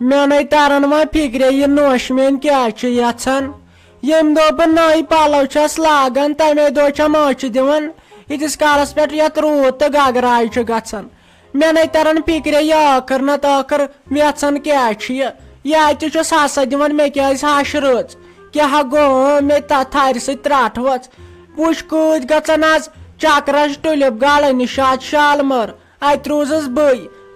مے تران و فکرے یہ نوش مین کیا یژھان یم دہ بہ نئی پلو چھس لاگان تمے دہ چھ ماچھ دِوان یتس کالس پہ یت روٗد تہٕ گگراے چھ گژھان مے نئی تران فکرے یہ ٲخر نتہٕ ٲخر ویژھان کیا یہ اتہ چھُس ہسا دِوان مے کیازِ ہش رٕژ کیاہ گوٚو مے تتھ تھرِ سۭتۍ ترٹھ وژھ وٕچھ کۭتۍ گژھان آز چکرس ٹولپ گاڑی نِش شالمٲر اتہِ روٗزٕس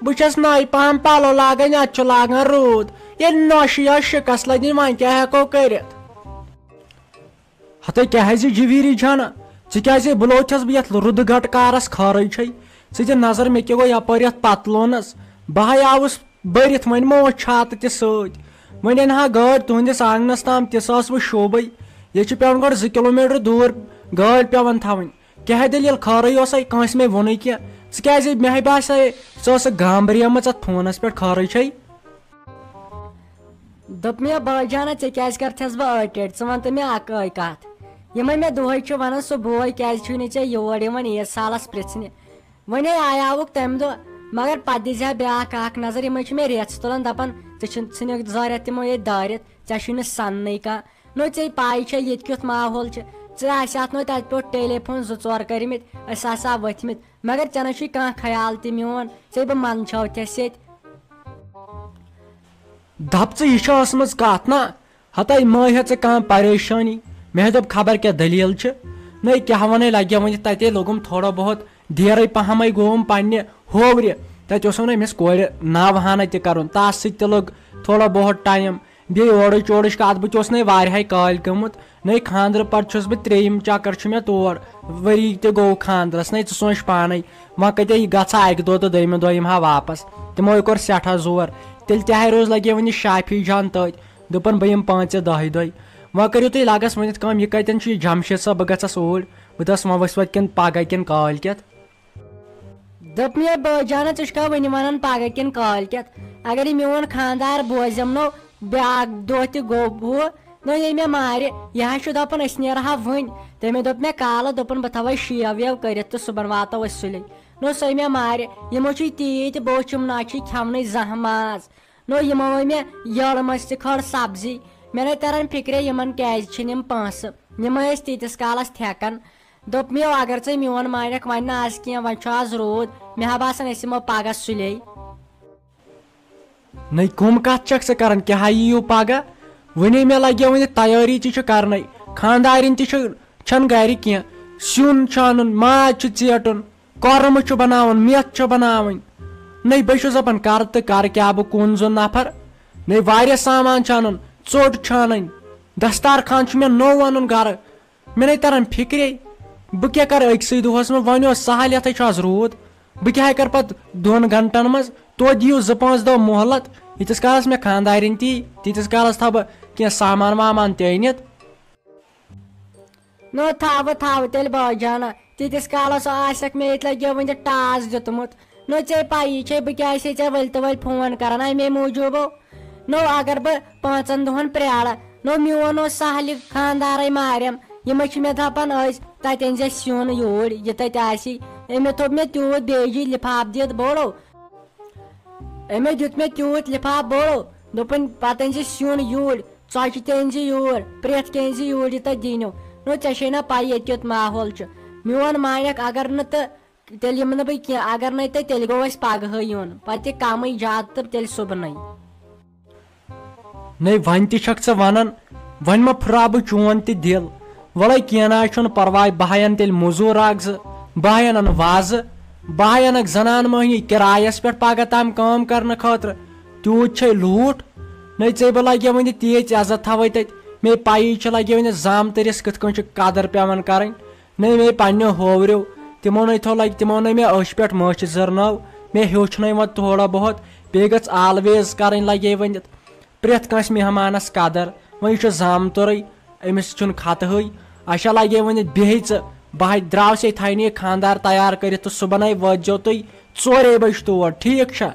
بہٕ چھس نٔے پہم پلو لاگان اتہِ چھُ لاگان روٗد ییٚلہِ نۄشہِ یا شِکس لٔگِنۍ وۄنۍ کیاہ ہیٚکو کٔرِتھ ہتے کیٛاہ زِ جویٖری جانا ژٕ کیٛازِ بُلوتھس بہٕ یتھ رُدٕ گٹہٕ کارس خٲرٕے چھے ژٕ دِ نظر مےٚ کیٛاہ گوٚو یپٲرۍ یتھ پتلوٗنس بہٕ ہاے آوُس بٔرِتھ وۄنۍ ما اوس چھاتہٕ تہِ سۭتۍ وۄنۍ انہٕ ہا گٲڑۍ تُہنٛدِس آنگنس تام تہِ ٲس وۄنۍ شوٗبے ییٚتہِ چھُ پیٚوان گۄڈٕ 2 کِلوٗمیٖٹر دوٗر گٲڑۍ پیٚوان تھاوٕنۍ کیٛاہ دٔلیٖل خٲرٕے اوسے کٲنٛسہِ مےٚ ووٚنُے کینٛہہ ژٕ کیٛازِ مےٚ باسے ژٕ ٲسکھ گامبریمٕژ اتھ فونس پٮ۪ٹھ خٲرٕے چھے دوٚپ مےٚ بٲے جانا ژےٚ کیٛازِ کرتھس بہٕ أڑۍ ٹٔٹۍ ژٕ ون تہٕ مےٚ اکٲے کتھ یِمے مےٚ دۄہے چھُ ونان سُہ بوے کیٛازِ چھُے نہٕ ژےٚ یور یِوان عیٖد سالس پرژھنہِ وۄنۍ آیاوُکھ تمہِ دۄہ مگر پتہٕ دِزِ ہا بیٛاکھ اکھ نظر یِمے چھِ مےٚ ریژھ تُلان دپان ژٕ ژھٕنِکھ زٲرِتھ تِمو ییٚتہِ دٲرِتھ ژےٚ چھُے نہٕ سننٕے کانٛہہ نو ژےٚ پاے چھے ییٚتہِ کیُتھ ماحول چھُ ژےٚ آسہِ ہاتھ نو تتہِ پٮ۪ٹھ ٹیلی فون 2-4 کٔرمٕتۍ أسۍ آسہٕ ہا ؤتھمٕتۍ مگر ژےٚ نہ چھُے کانٛہہ خیال تہِ میون ژےٚ بہٕ منٛدچھوتھس ییٚتہِ دپ ژٕ یہِ چھِ ٲسمٕژ کتھ نا ہتے مہ ہے ژٕ کانٛہہ پریشٲنی مےٚ دوٚپ خبر کیٛاہ دٔلیٖل چھِ نٔے کیٛاہ ونے لگہِ ؤنِتھ تتے لوٚگُم تھوڑا بہت دیرے پہمے گوٚوُم پننہِ ہوورِ تتہِ اوسُم نا أمِس کورِ ناوہانہ تہِ کرُن تس سۭتۍ تہِ لوٚگ تھوڑا بہت ٹایم بیٚیہِ اورٕچ یورٕچ کتھ بہٕ تہِ اوس نٔے واریاہے کالہِ گوٚمُت نٔے خانٛدرٕ پتہٕ چھُس بہٕ 3یِم چکر چھُ مےٚ تور ؤری تہِ گوٚو خانٛدرس نٔے ژٕ سونٛچ پانے وۄنۍ کتے یہِ گژھا اکہِ دۄہ تہٕ دوٚیمہِ دۄہ یِمہٕ ہا واپس تِمو کوٚر سٮ۪ٹھاہ زور تیٚلہِ تہِ روز لگے وۄنۍ یہِ شافی جان تٔتۍ دوٚپُن بہٕ یِمہٕ 5-10 دۄہہِ وۄنۍ کٔرِو تُہۍ لگس ؤنِتھ کٲم یہِ کتٮ۪ن چھُ یہِ جمشید صٲب بہٕ گژھس اوٗرۍ بہٕ دپس وۄنۍ ؤسۍوا کِنہٕ پگہہ کِنہٕ کٲلۍکٮ۪تھ دوٚپ مےٚ بٲے جانا ژٕ چھُکھا وُنہِ ونان پگہہ کِنہٕ کٲلۍکٮ۪تھ اگر یہِ میون خانٛدار بوزیم نو بیٛاکھ دۄہ تہِ گوٚو ہُہ نو یہِ مےٚ مارِ یہِ حظ چھُ دپان أسۍ نیرہا وُنۍ تٔمۍ دوٚپ مےٚ کالہٕ دوٚپُن بہٕ تھاوے شیو ویو کٔرِتھ تہٕ صُبحن واتو أسۍ سُلے نو سۄے مےٚ مارِ یِمو چھُے تیٖتۍ بوچھِم نہ چھُے کھٮ۪ونٕے زانٛہہ ماز نو یِمو ؤنۍ مےٚ یٔڑ مٔژھ تہِ کھٲڑ سبزی مےٚ نَے تران فِکرے یِمن کیٛازِ چھِنہٕ یِم پونٛسہٕ یِم ٲسۍ تیٖتِس کالس تھٮ۪کان دوٚپ مےٚ اگر ژٕ میون مانکھ وۄنۍ نہٕ آز کینٛہہ وۄنۍ چھُ آز روٗد مےٚ ہا باسان أسۍ یِمو پگہہ سُلے نٔے کٕم کتھ چھکھ ژٕ کران کیٛاہ یِیِو پگہہ وُنے مےٚ لگے وۄنۍ تیٲری تہِ چھِ کرنے خانٛدارِنۍ تہِ چھنہٕ گرِ کینٛہہ سیُن چھُ انُن ماز چھُ ژیٹُن کۄرمہٕ چھُ بناوُن میٚتھ چھُ بناوٕنۍ نٔے بہٕ چھُس دپان کر تہٕ کر کیٛاہ بہٕ کُن زوٚن نفر نٔے واریاہ سامان چھُ انُن ژوٚٹ چھُ انٕنۍ دستارخان چھُ مےٚ نوٚو انُن گرٕ مےٚ نَے تران فِکرے بہٕ کیٛاہ کرٕ أکسٕے دۄہس منٛز وۄنۍ اوس سہل یتھے چھُ آز روٗد بہٕ کیٛاہ کرٕ پتہٕ 2 گنٹن منٛز توتہِ دِیِو 2-5 دۄہ مۄہلت ییٖتِس کالس مےٚ خانٛدارِنۍ تی تیٖتِس کالس تھاو بہٕ کینٛہہ سامان وامان تہِ أنِتھ نو تھاو تیٚلہِ بٲے جانا تیٖتِس کالس آسٮ۪کھ مےٚ ییٚتہِ لگیو وُنہِ ٹاس دیُتمُت نو ژےٚ پایی چھے بہٕ کیٛازِ چھے ژےٚ ؤلۍ تہٕ ؤلۍ فون کران امے موٗجوٗبو نو اگر بہٕ 5 دۄہن پرٛارٕ نو میون اوس سہلہِ خانٛدارے ماریم یِمے چھِ مےٚ دپان ٲسۍ تتہِ أنۍ زِ سیُن یوٗرۍ یہِ تتہِ آسی أمۍ تھوٚپ مےٚ تیوٗت بیجی لفاف دِتھ بوڑو أمۍ دیُت مےٚ تیوٗت لفاف بوڑو دوٚپُن پتہٕ أنۍ زِ سیُن یوٗرۍ ژۄچہِ تہِ أنۍ زِ یوٗرۍ پرٛٮ۪تھ کینٛہہ أنۍ زِ یوٗرۍ یہِ تۄہہِ دیٖنو نو ژےٚ چھے نا پاے ییٚتہِ کیُتھ ماحول چھُ میون مانکھ اگر نہٕ تہٕ تیٚلہِ یِمہٕ نہٕ بہٕ کینٛہہ اگر نَے تہٕ تیٚلہِ گوٚو اَسہِ پگہٕے یُن پتہٕ تہِ کمٕے زیادٕ تہٕ تیٚلہِ صُبحنٕے نٔے وۄنۍ تہِ چھکھ ژٕ ونان وۄنۍ ما پھٕراو بہٕ چون تہِ دِل وَلے کینٛہہ نہ حظ چھُنہٕ پرواے بہٕ ہاے انہٕ تیٚلہِ موٚزوٗر 1-2 بہٕ ہاے انن وازٕ بہٕ ہاے انکھ زنان مٔہنی کِرایس پٮ۪ٹھ پگہہ تام کٲم کرنہٕ خٲطرٕ تیوٗت چھے لوٗٹھ نٔے ژےٚ بہٕ لگے وۄنۍ تیٖژ عزت تھاوے تتہِ مے پایی چھِ لگے وۄنۍ زامتٕرِس کِتھ کٔنۍ چھِ قدر پیٚوان کرٕنۍ نٔے مے پننیو ہووریو تِمو نٔے مےٚ أچھ پٮ۪ٹھ مٔچھ زٔرنٲو مےٚ ہیوٚچھنٲے وۄنۍ تھوڑا بہت بیٚیہِ گٔژھ آلویز کرٕنۍ لگے ؤنِتھ پرٛٮ۪تھ کٲنٛسہِ مہمانس قدر وۄنۍ یہِ چھُ زامتُرٕے أمِس چھُنہٕ خطہٕے اچھا لگے ؤنِتھ بیٚہہِ ژٕ بہٕ درٛاوسے تھاینہِ یہِ خانٛدار تیار کٔرِتھ تہٕ صُبحنٕے وٲتۍ زیو تُہۍ 4 بجہِ تور ٹھیٖک چھا